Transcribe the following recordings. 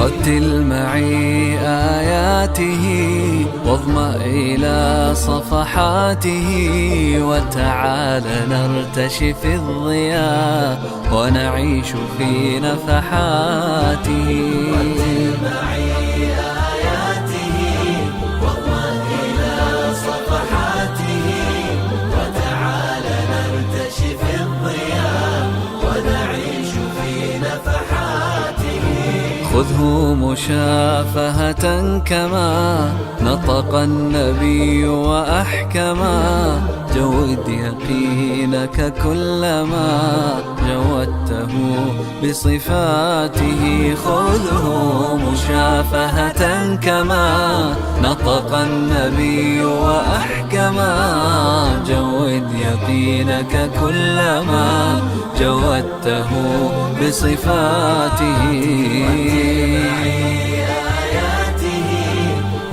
رتل معي آياته واظمأ إلى صفحاته، وتعال نرتشي في الضياء ونعيش في نفحاته. رتل معي آياته واظمأ إلى صفحاته، وتعال نرتشي في الضياء ونعيش في نفحاته. خذه مشافهة كما نطق النبي وأحكما، جود يقينك كلما جودته بصفاته. خذه مشافهة كما نطق النبي وأحكما، جود يقينك كلما جودته بصفاته.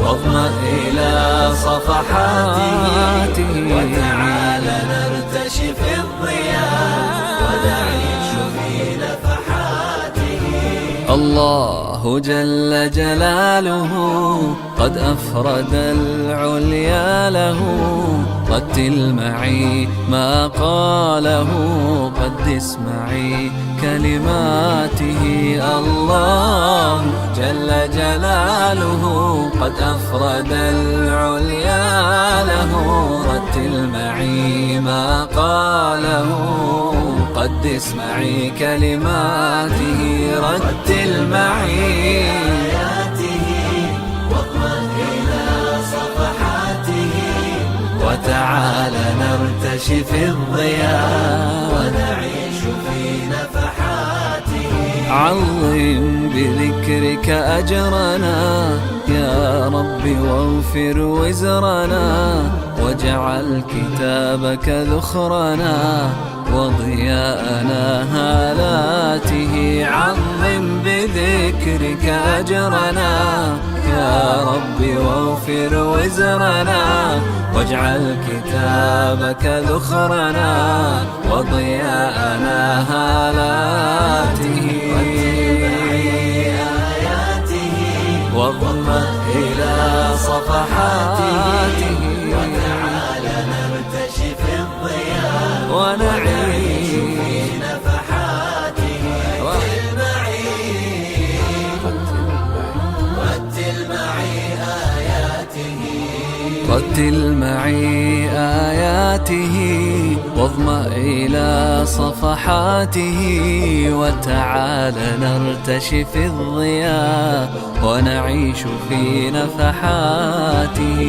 واظمأ إلى صفحاته، وتعال نرتشي في الضياء ونعيش في نفحاته. الله جل جلاله قد أفرد العليا له، رتل معي ما قاله قدس معي كلماته. الله جل جلاله قد أفرد العليا له، رتل معي ما قاله قدس معي كلماته. رتل معي آياته واظمأ إلى صفحاته، وتعال نرتشي في الضياء ونعيش في نفحاته. عظم بذكرك أجرنا يا رب واغفر وزرنا، واجعل كتابك ذخرنا وضياءنا هالاته. عظم بذكرك أجرنا يا رب واغفر وزرنا، واجعل كتابك ذخرنا وضياءنا هالاته. واظمأ إلى صفحاته، وتعال نرتشي في الضياء ونعيش في نفحاته. رتل معي آياته، رتل معي آياته واظمأ إلى صفحاته، وتعال نرتشي في الضياء ونعيش في نفحاته.